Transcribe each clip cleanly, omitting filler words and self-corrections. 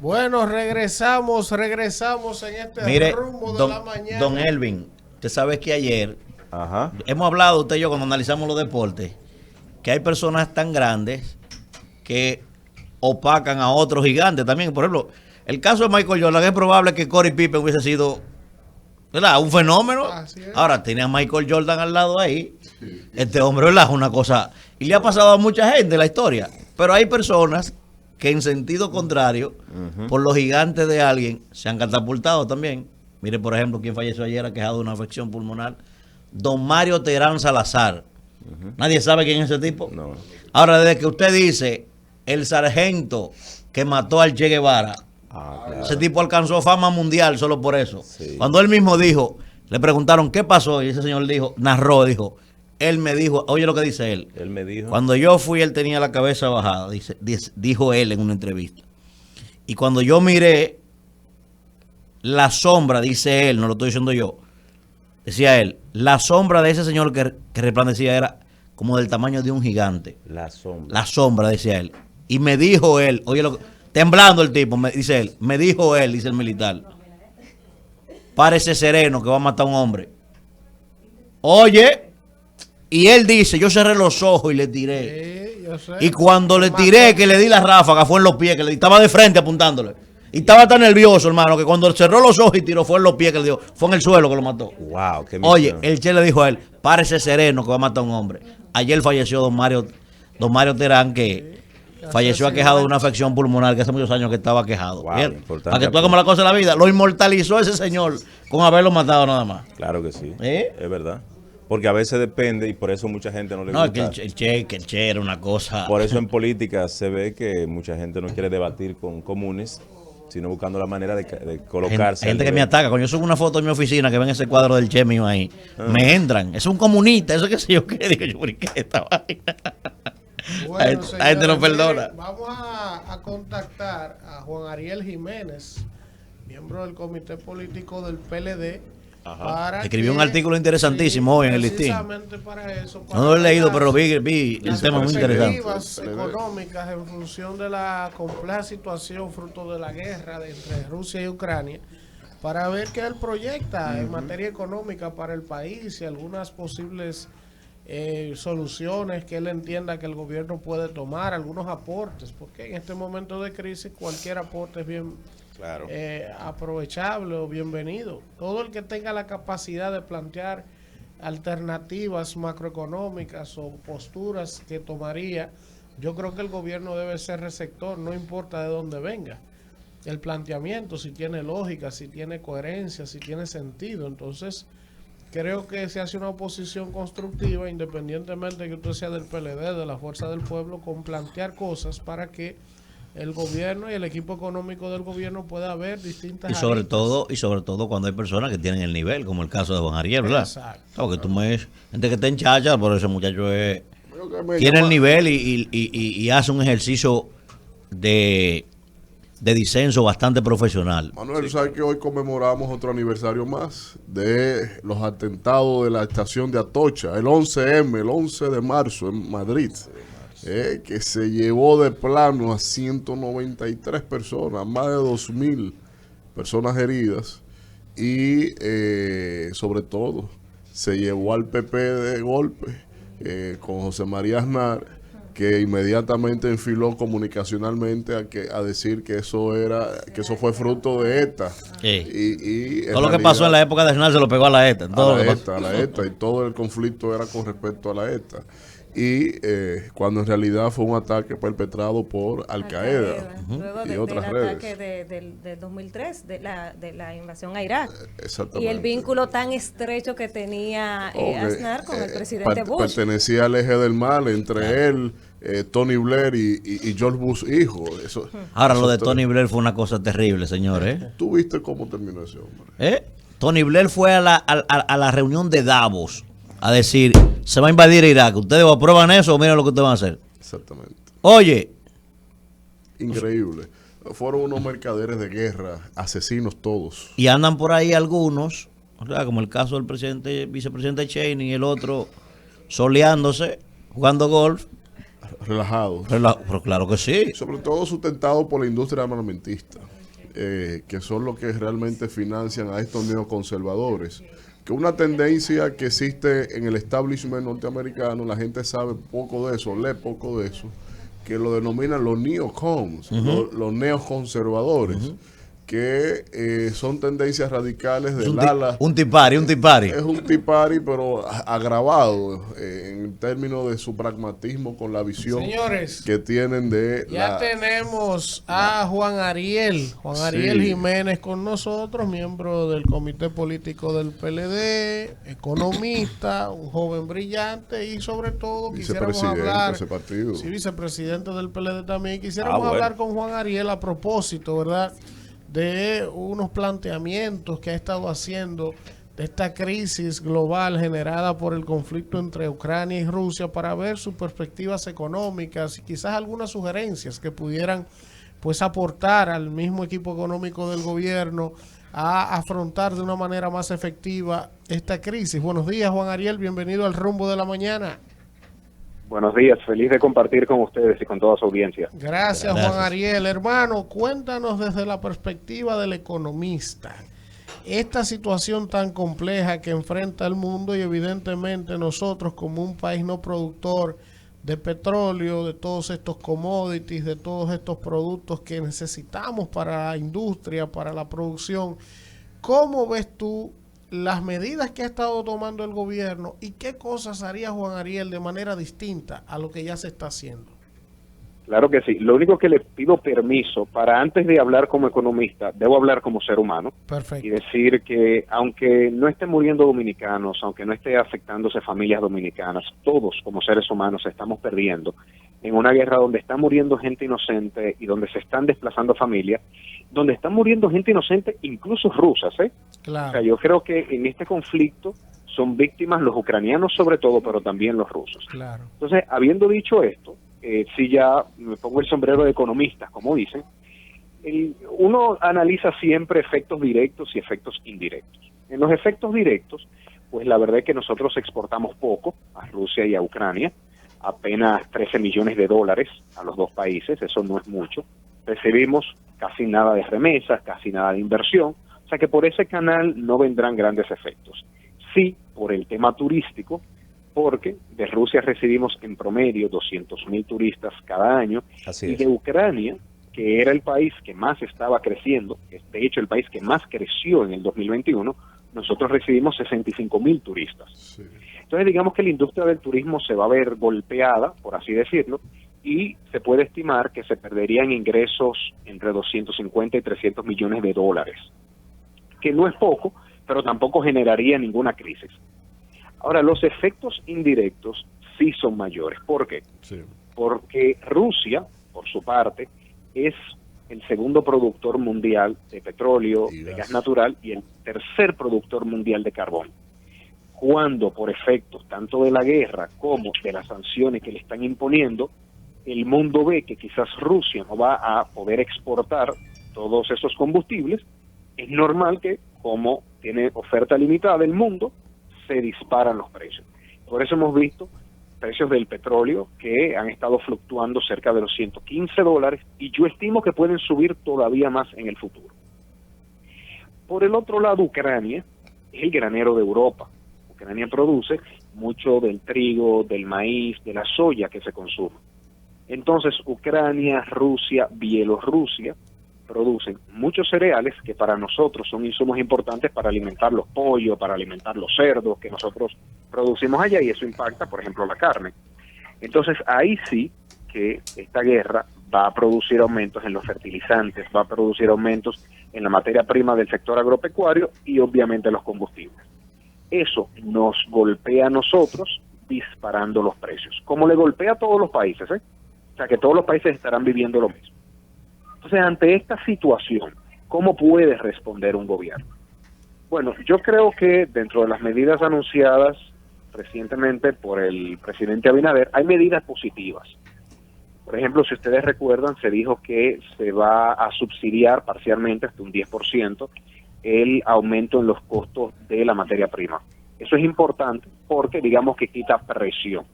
Bueno, regresamos en este Mire, rumbo de la mañana. don Elvin, usted sabe que ayer Ajá. hemos hablado, usted y yo, cuando analizamos los deportes, que hay personas tan grandes que opacan a otros gigantes también. Por ejemplo, el caso de Michael Jordan, es probable que Corey Pippen hubiese sido, ¿verdad?, un fenómeno. Ahora, tiene a Michael Jordan al lado ahí. Este hombre, ¿verdad?, es una cosa. Y le ha pasado a mucha gente en la historia. Pero hay personas que en sentido contrario, por los gigantes de alguien, se han catapultado también. Mire, por ejemplo, quien falleció ayer aquejado de una afección pulmonar. Don Mario Terán Salazar. Nadie sabe quién es ese tipo. No. Ahora, desde que usted dice el sargento que mató al Che Guevara, Claro. ese tipo alcanzó fama mundial solo por eso. Sí. Cuando él mismo dijo, le preguntaron qué pasó, y ese señor dijo, dijo, él me dijo, oye lo que dice él. Él me dijo. Cuando yo fui, él tenía la cabeza bajada, dijo él en una entrevista. Y cuando yo miré la sombra, dice él, no lo estoy diciendo yo, decía él, la sombra de ese señor que resplandecía era como del tamaño de un gigante. La sombra. La sombra, decía él. Y me dijo él, oye, temblando el tipo, dice él, me dijo él, dice el militar, párese sereno que va a matar a un hombre. Oye, y él dice, yo cerré los ojos y le tiré. Sí, yo sé. Y cuando le tiré, que le di la ráfaga, fue en los pies, que le estaba de frente apuntándole. Y estaba tan nervioso, hermano, que cuando cerró los ojos y tiró, fue en los pies que le dio, fue en el suelo que lo mató. Wow, qué Oye, misión. el Che le dijo a él, párese sereno que va a matar a un hombre. Ayer falleció don Mario Terán, que falleció aquejado de una afección pulmonar, que hace muchos años que estaba aquejado. Wow, Bien, importante para que tú veas como la cosa de la vida, lo inmortalizó ese señor con haberlo matado nada más. Claro que sí. ¿Eh? Es verdad. Porque a veces depende y por eso mucha gente no le No, es que gusta. el Che era una cosa. Por eso en política se ve que mucha gente no quiere debatir con comunes, sino buscando la manera de colocarse. Hay gente al que me nivel. ataca. Cuando yo subo una foto en mi oficina que ven ese cuadro del Che mío ahí, me entran. Es un comunista, eso que sé yo qué. Digo yo, ¿por qué esta vaina? Bueno, La gente no señores, perdona. miren, vamos a contactar a Juan Ariel Jiménez, miembro del comité político del PLD. Para Escribió un que- artículo interesantísimo hoy en el listín. precisamente para eso. No lo he leído, para pero vi el las tema muy interesante. perspectivas económicas en función de la compleja situación fruto de la guerra entre Rusia y Ucrania, para ver qué él proyecta en materia económica para el país y algunas posibles soluciones que él entienda que el gobierno puede tomar, algunos aportes, porque en este momento de crisis cualquier aporte es bien Claro. aprovechable o bienvenido. Todo el que tenga la capacidad de plantear alternativas macroeconómicas o posturas que tomaría, yo creo que el gobierno debe ser receptor, no importa de dónde venga. El planteamiento, si tiene lógica, si tiene coherencia, si tiene sentido. Entonces, creo que se hace una oposición constructiva, independientemente de que usted sea del PLD, de la Fuerza del Pueblo, con plantear cosas para que el gobierno y el equipo económico del gobierno pueda ver distintas Y sobre aristas. todo cuando hay personas que tienen el nivel, como el caso de Juan Ariel, ¿verdad? Exacto. Claro, que tú gente que está en chacha, pero ese muchacho Me tiene el llama- nivel y hace un ejercicio de disenso bastante profesional. Manuel, ¿sabes que hoy conmemoramos otro aniversario más de los atentados de la estación de Atocha, el 11M, el 11 de marzo en Madrid, que se llevó de plano a 193 personas, más de 2.000 personas heridas y sobre todo se llevó al PP de golpe con José María Aznar, que inmediatamente enfiló comunicacionalmente a decir que eso fue fruto de ETA. Sí. Y Todo lo que pasó en la época de Aznar se lo pegó a la ETA. Todo lo que pasó. a la ETA, y todo el conflicto era con respecto a la ETA. Y cuando en realidad fue un ataque perpetrado por Al Qaeda Luego y otras del redes. ataque del 2003, de la invasión a Irak. Exactamente. Y el vínculo tan estrecho que tenía Porque, Aznar con el presidente Bush. pertenecía al eje del mal entre él, Tony Blair y George Bush hijo. Ahora, eso lo de te- Tony Blair fue una cosa terrible, señores. ¿Tú viste cómo terminó ese hombre? Tony Blair fue a la reunión de Davos a decir, se va a invadir Irak. ¿Ustedes aprueban eso o miren lo que ustedes van a hacer? Exactamente. Oye, Increíble. Fueron unos mercaderes de guerra, asesinos todos. y andan por ahí algunos, o sea, como el caso del vicepresidente Cheney y el otro soleándose, jugando golf. relajado. Pero claro que sí. Sobre todo sustentado por la industria armamentista, que son los que realmente financian a estos neoconservadores. Que una tendencia que existe en el establishment norteamericano, la gente sabe poco de eso, lee poco de eso, que lo denominan los neocons, los neoconservadores, que son tendencias radicales del ala. Un tipari. Es un tipari, pero agravado en términos de su pragmatismo con la visión Señores, que tienen de ya tenemos a Juan Ariel Jiménez con nosotros, miembro del comité político del PLD, economista, un joven brillante y sobre todo quisiéramos hablar, de ese partido. Sí, vicepresidente del PLD también, quisiéramos hablar con Juan Ariel a propósito, ¿verdad?, de unos planteamientos que ha estado haciendo de esta crisis global generada por el conflicto entre Ucrania y Rusia, para ver sus perspectivas económicas y quizás algunas sugerencias que pudieran pues aportar al mismo equipo económico del gobierno a afrontar de una manera más efectiva esta crisis. Buenos días, Juan Ariel, bienvenido al Rumbo de la Mañana. Buenos días, feliz de compartir con ustedes y con toda su audiencia. Gracias, Juan Ariel. Hermano, cuéntanos desde la perspectiva del economista esta situación tan compleja que enfrenta el mundo y evidentemente nosotros como un país no productor de petróleo, de todos estos commodities, de todos estos productos que necesitamos para la industria, para la producción. ¿Cómo ves tú las medidas que ha estado tomando el gobierno y qué cosas haría Juan Ariel de manera distinta a lo que ya se está haciendo? Claro que sí. Lo único que le pido permiso para, antes de hablar como economista, debo hablar como ser humano. Perfecto. Y decir que aunque no estén muriendo dominicanos, aunque no esté afectándose familias dominicanas, todos como seres humanos estamos perdiendo en una guerra donde está muriendo gente inocente y donde se están desplazando familias, donde están muriendo gente inocente, incluso rusas, ¿eh? Claro. O sea, yo creo que en este conflicto son víctimas los ucranianos sobre todo, pero también los rusos. Claro. Entonces, habiendo dicho esto, si ya me pongo el sombrero de economista, como dicen, uno analiza siempre efectos directos y efectos indirectos. En los efectos directos, pues la verdad es que nosotros exportamos poco a Rusia y a Ucrania, apenas 13 millones de dólares a los dos países, eso no es mucho. Recibimos casi nada de remesas, casi nada de inversión, o sea que por ese canal no vendrán grandes efectos. Sí, por el tema turístico, porque de Rusia recibimos en promedio 200.000 turistas cada año. Así y es. de Ucrania, que era el país que más estaba creciendo, de hecho el país que más creció en el 2021, nosotros recibimos 65.000 turistas. Sí. Entonces digamos que la industria del turismo se va a ver golpeada, por así decirlo, y se puede estimar que se perderían ingresos entre 250 y 300 millones de dólares, que no es poco, pero tampoco generaría ninguna crisis. Ahora, los efectos indirectos sí son mayores. ¿Por qué? Sí. Porque Rusia, por su parte, es el segundo productor mundial de petróleo, de gas natural y el tercer productor mundial de carbón. Cuando, por efectos tanto de la guerra como de las sanciones que le están imponiendo, el mundo ve que quizás Rusia no va a poder exportar todos esos combustibles, es normal que, como tiene oferta limitada el mundo, se disparan los precios. Por eso hemos visto precios del petróleo que han estado fluctuando cerca de los $115 y yo estimo que pueden subir todavía más en el futuro. Por el otro lado, Ucrania es el granero de Europa. Ucrania produce mucho del trigo, del maíz, de la soya que se consume. Entonces, Ucrania, Rusia, Bielorrusia producen muchos cereales que para nosotros son insumos importantes para alimentar los pollos, para alimentar los cerdos que nosotros producimos allá y eso impacta, por ejemplo, la carne. Entonces, ahí sí que esta guerra va a producir aumentos en los fertilizantes, va a producir aumentos en la materia prima del sector agropecuario y obviamente los combustibles. Eso nos golpea a nosotros disparando los precios, como le golpea a todos los países, ¿eh? O sea que todos los países estarán viviendo lo mismo. Entonces, ante esta situación, ¿cómo puede responder un gobierno? Bueno, yo creo que dentro de las medidas anunciadas recientemente por el presidente Abinader, hay medidas positivas. Por ejemplo, si ustedes recuerdan, se dijo que se va a subsidiar parcialmente hasta un 10% el aumento en los costos de la materia prima. Eso es importante porque digamos que quita presión.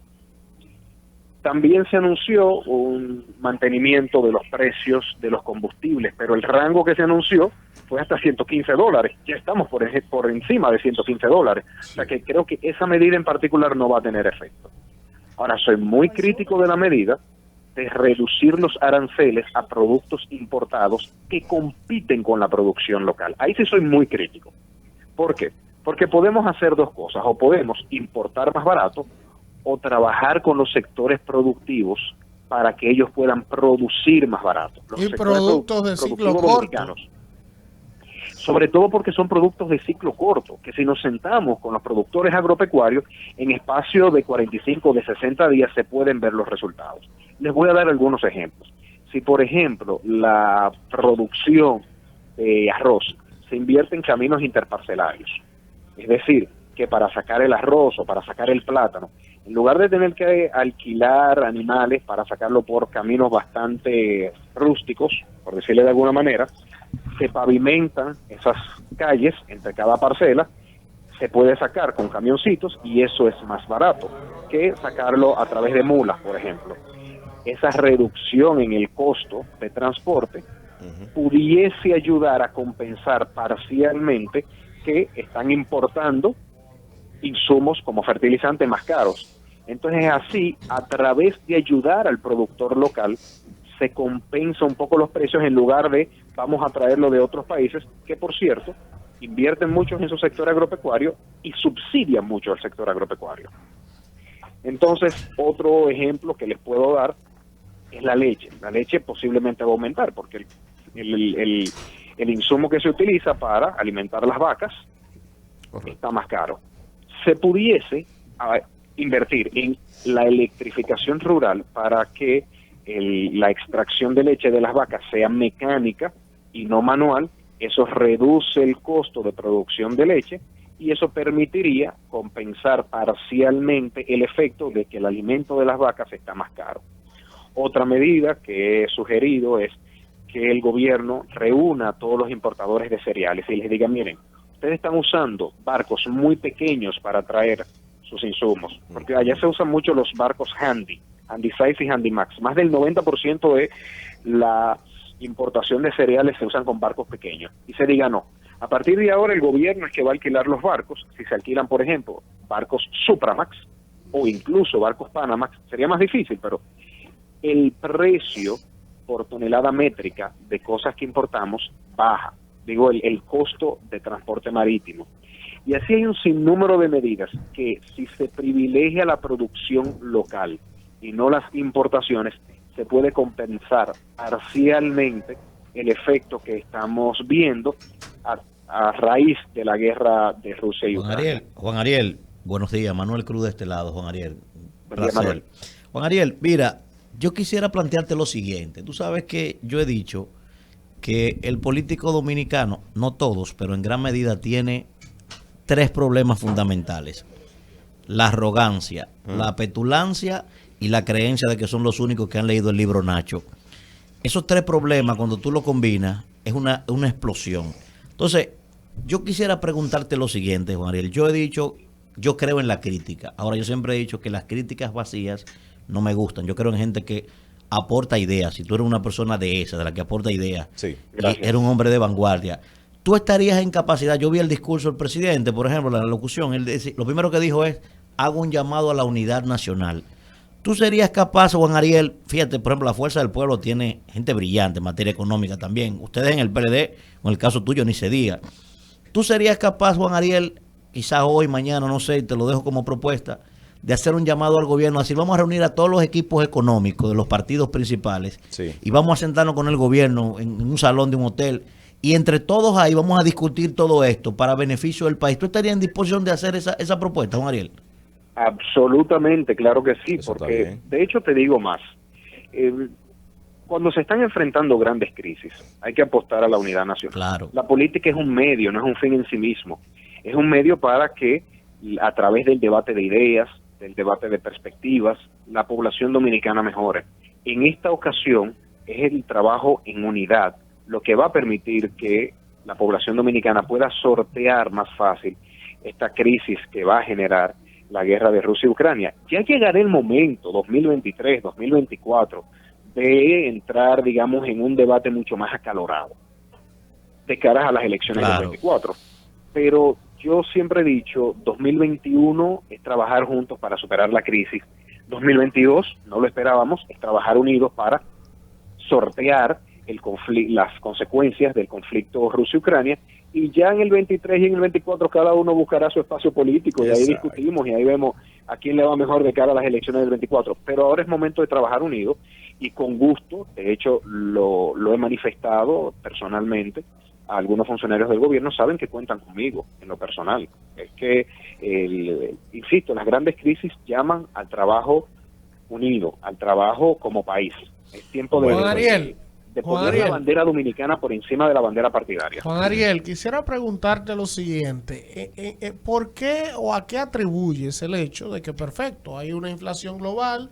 También se anunció un mantenimiento de los precios de los combustibles, pero el rango que se anunció fue hasta $115. Ya estamos por encima de $115. O sea que creo que esa medida en particular no va a tener efecto. Ahora, soy muy crítico de la medida de reducir los aranceles a productos importados que compiten con la producción local. Ahí sí soy muy crítico. ¿Por qué? Porque podemos hacer dos cosas, o podemos importar más barato o trabajar con los sectores productivos para que ellos puedan producir más barato. Los y productos de ciclo corto. Sobre todo porque son productos de ciclo corto, que si nos sentamos con los productores agropecuarios, en espacio de 45 o de 60 días se pueden ver los resultados. Les voy a dar algunos ejemplos. Si, por ejemplo, la producción de arroz se invierte en caminos interparcelarios, es decir, que para sacar el arroz o para sacar el plátano, en lugar de tener que alquilar animales para sacarlo por caminos bastante rústicos, por decirle de alguna manera, se pavimentan esas calles entre cada parcela, se puede sacar con camioncitos y eso es más barato que sacarlo a través de mulas, por ejemplo. Esa reducción en el costo de transporte pudiese ayudar a compensar parcialmente que están importando insumos como fertilizantes más caros. Entonces así, a través de ayudar al productor local, se compensa un poco los precios en lugar de vamos a traerlo de otros países que, por cierto, invierten mucho en su sector agropecuario y subsidian mucho al sector agropecuario. Entonces, otro ejemplo que les puedo dar es la leche. La leche posiblemente va a aumentar porque el insumo que se utiliza para alimentar las vacas está más caro. Se pudiese invertir en la electrificación rural para que la extracción de leche de las vacas sea mecánica y no manual. Eso reduce el costo de producción de leche y eso permitiría compensar parcialmente el efecto de que el alimento de las vacas está más caro. Otra medida que he sugerido es que el gobierno reúna a todos los importadores de cereales y les diga, miren, ustedes están usando barcos muy pequeños para traer sus insumos, porque allá se usan mucho los barcos handy size y handy max. Más del 90% de la importación de cereales se usan con barcos pequeños. Y se diga, no, a partir de ahora el gobierno es que va a alquilar los barcos. Si se alquilan, por ejemplo, barcos Supramax o incluso barcos Panamax, sería más difícil, pero el precio por tonelada métrica de cosas que importamos baja. Digo, el costo de transporte marítimo. Y así hay un sinnúmero de medidas que, si se privilegia la producción local y no las importaciones, se puede compensar parcialmente el efecto que estamos viendo a raíz de la guerra de Rusia y Ucrania. Juan Ariel, buenos días. Manuel Cruz de este lado, Juan Ariel. Placer. Manuel. Juan Ariel, mira, yo quisiera plantearte lo siguiente. Tú sabes que yo he dicho que el político dominicano, no todos, pero en gran medida tiene tres problemas fundamentales: la arrogancia, la petulancia y la creencia de que son los únicos que han leído el libro Nacho. Esos tres problemas, cuando tú los combinas, es una explosión. Entonces, yo quisiera preguntarte lo siguiente, Juan Ariel. Yo he dicho, yo creo en la crítica. Ahora, yo siempre he dicho que las críticas vacías no me gustan. Yo creo en gente que aporta ideas. Si tú eres una persona de esa, de la que aporta ideas, sí, eres un hombre de vanguardia, tú estarías en capacidad. Yo vi el discurso del presidente, por ejemplo, la locución. Lo primero que dijo es, hago un llamado a la unidad nacional. ¿Tú serías capaz, Juan Ariel? Fíjate, por ejemplo, la Fuerza del Pueblo tiene gente brillante en materia económica también. Ustedes en el PLD, en el caso tuyo, ni se diga. ¿Tú serías capaz, Juan Ariel, quizás hoy, mañana, no sé, te lo dejo como propuesta, de hacer un llamado al gobierno, así vamos a reunir a todos los equipos económicos de los partidos principales, sí, y vamos a sentarnos con el gobierno en un salón de un hotel, y entre todos ahí vamos a discutir todo esto para beneficio del país? ¿Tú estarías en disposición de hacer esa propuesta, Juan Ariel? Absolutamente, claro que sí, Eso porque de hecho te digo más, cuando se están enfrentando grandes crisis hay que apostar a la unidad nacional. Claro. La política es un medio, no es un fin en sí mismo, es un medio para que a través del debate de ideas, del debate de perspectivas, la población dominicana mejore. En esta ocasión es el trabajo en unidad lo que va a permitir que la población dominicana pueda sortear más fácil esta crisis que va a generar la guerra de Rusia y Ucrania. Ya llegará el momento, 2023, 2024, de entrar, digamos, en un debate mucho más acalorado de cara a las elecciones del 24. Pero yo siempre he dicho, 2021 es trabajar juntos para superar la crisis. 2022, no lo esperábamos, es trabajar unidos para sortear las consecuencias del conflicto Rusia-Ucrania, y ya en el 23 y en el 24 cada uno buscará su espacio político, y ahí discutimos y ahí vemos a quién le va mejor de cara a las elecciones del 24. Pero ahora es momento de trabajar unidos y con gusto. De hecho, lo he manifestado personalmente. Algunos funcionarios del gobierno saben que cuentan conmigo en lo personal. Es que, insisto, las grandes crisis llaman al trabajo unido, al trabajo como país. Es tiempo de poner la bandera dominicana por encima de la bandera partidaria. Juan Ariel, quisiera preguntarte lo siguiente. ¿Por qué o a qué atribuyes el hecho de que, perfecto, hay una inflación global,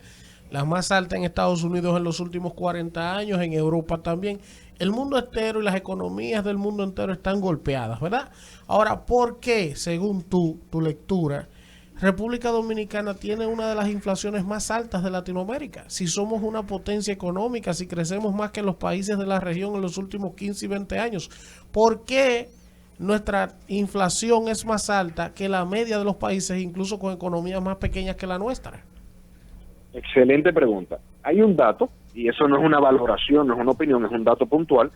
la más alta en Estados Unidos en los últimos 40 años, en Europa también? El mundo entero y las economías del mundo entero están golpeadas, ¿verdad? Ahora, ¿por qué, según tu lectura, República Dominicana tiene una de las inflaciones más altas de Latinoamérica? Si somos una potencia económica, si crecemos más que los países de la región en los últimos 15 y 20 años, ¿por qué nuestra inflación es más alta que la media de los países, incluso con economías más pequeñas que la nuestra? Excelente pregunta. Hay un dato, y eso no es una valoración, no es una opinión, es un dato puntual,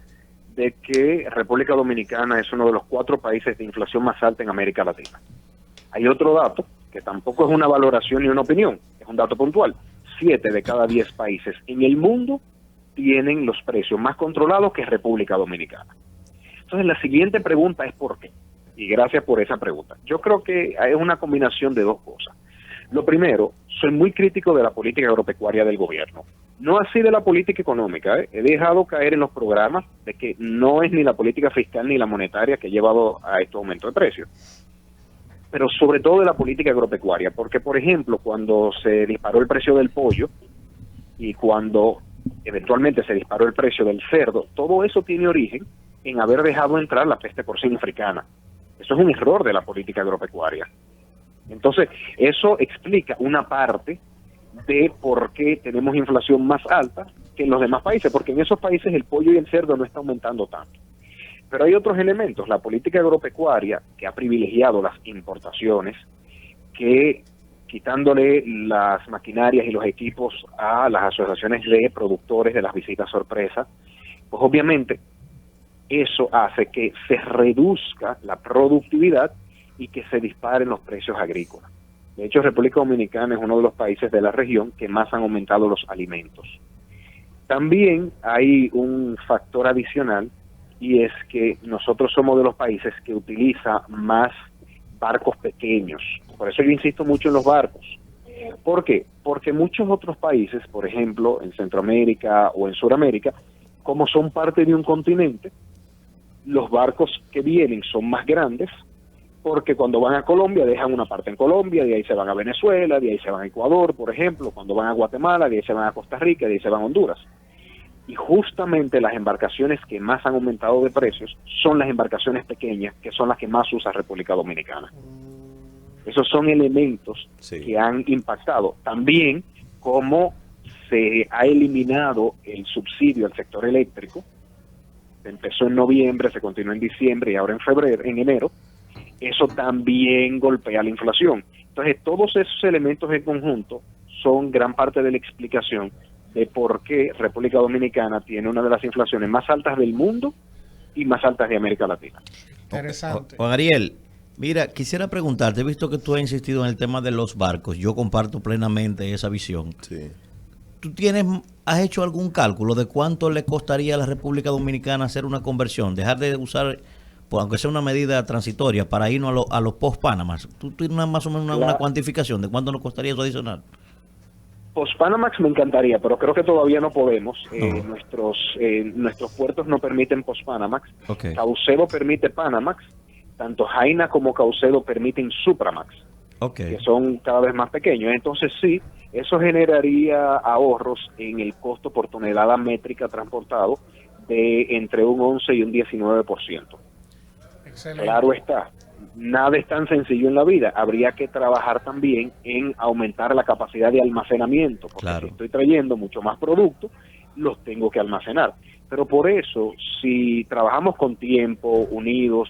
de que República Dominicana es uno de los 4 países de inflación más alta en América Latina. Hay otro dato, que tampoco es una valoración ni una opinión, es un dato puntual. 7 de cada 10 países en el mundo tienen los precios más controlados que República Dominicana. Entonces, la siguiente pregunta es ¿por qué? Y gracias por esa pregunta. Yo creo que es una combinación de dos cosas. Lo primero, soy muy crítico de la política agropecuaria del gobierno. No así de la política económica. He dejado caer en los programas de que no es ni la política fiscal ni la monetaria que ha llevado a estos aumentos de precios. Pero sobre todo de la política agropecuaria. Porque, por ejemplo, cuando se disparó el precio del pollo y cuando eventualmente se disparó el precio del cerdo, todo eso tiene origen en haber dejado entrar la peste porcina africana. Eso es un error de la política agropecuaria. Entonces, eso explica una parte de por qué tenemos inflación más alta que en los demás países, porque en esos países el pollo y el cerdo no está aumentando tanto. Pero hay otros elementos. La política agropecuaria, que ha privilegiado las importaciones, que quitándole las maquinarias y los equipos a las asociaciones de productores de las visitas sorpresa, pues obviamente eso hace que se reduzca la productividad y que se disparen los precios agrícolas. De hecho, República Dominicana es uno de los países de la región que más han aumentado los alimentos. También hay un factor adicional, y es que nosotros somos de los países que utiliza más barcos pequeños. Por eso yo insisto mucho en los barcos. ¿Por qué? Porque muchos otros países, por ejemplo, en Centroamérica o en Sudamérica, como son parte de un continente, los barcos que vienen son más grandes, porque cuando van a Colombia dejan una parte en Colombia, de ahí se van a Venezuela, de ahí se van a Ecuador, por ejemplo, cuando van a Guatemala, de ahí se van a Costa Rica, de ahí se van a Honduras. Y justamente las embarcaciones que más han aumentado de precios son las embarcaciones pequeñas, que son las que más usa República Dominicana. Esos son elementos que han impactado. También como se ha eliminado el subsidio al sector eléctrico, empezó en noviembre, se continuó en diciembre y ahora en enero, eso también golpea la inflación. Entonces, todos esos elementos en conjunto son gran parte de la explicación de por qué República Dominicana tiene una de las inflaciones más altas del mundo y más altas de América Latina. Interesante. Juan Ariel, mira, quisiera preguntarte, he visto que tú has insistido en el tema de los barcos, yo comparto plenamente esa visión. Sí. ¿Tú has hecho algún cálculo de cuánto le costaría a la República Dominicana hacer una conversión, dejar de usar, pues, aunque sea una medida transitoria, para irnos a los post-Panamax? ¿Tú tienes más o menos una cuantificación de cuánto nos costaría eso adicional? Post-Panamax me encantaría, pero creo que todavía no podemos. Nuestros puertos no permiten Post-Panamax. Okay. Caucedo permite Panamax. Tanto Jaina como Caucedo permiten Supramax, que son cada vez más pequeños. Entonces sí, eso generaría ahorros en el costo por tonelada métrica transportado de entre un 11 y un 19%. Excelente. Claro está, nada es tan sencillo en la vida. Habría que trabajar también en aumentar la capacidad de almacenamiento, porque Claro. si estoy trayendo mucho más productos, los tengo que almacenar. Pero por eso, si trabajamos con tiempo, unidos,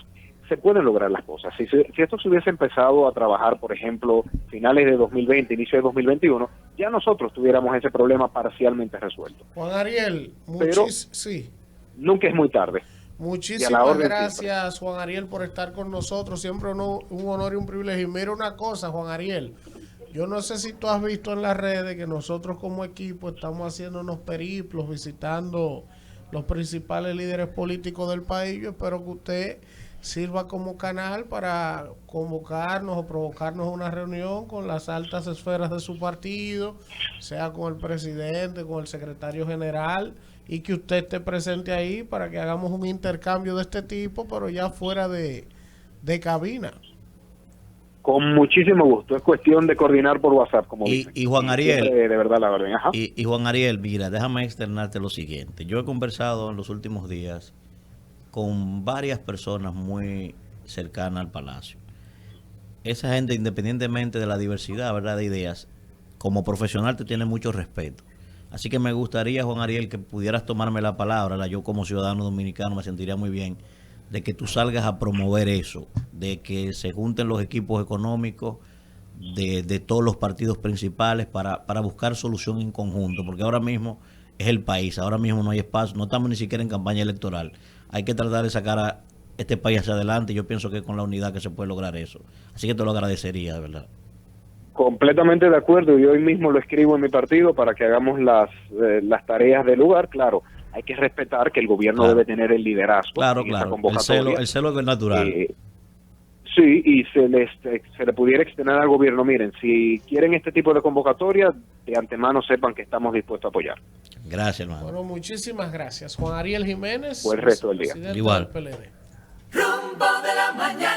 se pueden lograr las cosas. Si esto se hubiese empezado a trabajar, por ejemplo, finales de 2020, inicio de 2021, ya nosotros tuviéramos ese problema parcialmente resuelto. Juan Ariel, Pero- sí. Nunca es muy tarde. Y a la Muchísimas orden gracias, Juan Ariel, por estar con nosotros. Siempre un honor y un privilegio. Y mira una cosa, Juan Ariel. Yo no sé si tú has visto en las redes que nosotros como equipo estamos haciendo unos periplos, visitando los principales líderes políticos del país. Yo espero que usted sirva como canal para convocarnos o provocarnos una reunión con las altas esferas de su partido, sea con el presidente, con el secretario general, y que usted esté presente ahí para que hagamos un intercambio de este tipo, pero ya fuera de cabina. Con muchísimo gusto. Es cuestión de coordinar por WhatsApp, como dicen. Y Juan Ariel, Siempre, de verdad, la orden. Ajá. y Juan Ariel, mira, déjame externarte lo siguiente. Yo he conversado en los últimos días con varias personas muy cercanas al Palacio. Esa gente, independientemente de la diversidad, ¿verdad?, de ideas, como profesional te tiene mucho respeto. Así que me gustaría, Juan Ariel, que pudieras tomarme la palabra, ¿verdad? Yo como ciudadano dominicano me sentiría muy bien de que tú salgas a promover eso, de que se junten los equipos económicos de todos los partidos principales para buscar solución en conjunto, porque ahora mismo es el país, ahora mismo no hay espacio, no estamos ni siquiera en campaña electoral. Hay que tratar de sacar a este país hacia adelante y yo pienso que con la unidad que se puede lograr eso. Así que te lo agradecería, de verdad. Completamente de acuerdo, y hoy mismo lo escribo en mi partido para que hagamos las tareas del lugar. Claro, hay que respetar que el gobierno Claro. debe tener el liderazgo Claro, en esa claro. convocatoria. El celo es natural. Sí, y se le pudiera extender al gobierno, miren, si quieren este tipo de convocatoria, de antemano sepan que estamos dispuestos a apoyar. Gracias, hermano. Bueno, muchísimas gracias. Juan Ariel Jiménez, Buen resto del día. presidente Igual. del PLD. Rumbo de la mañana.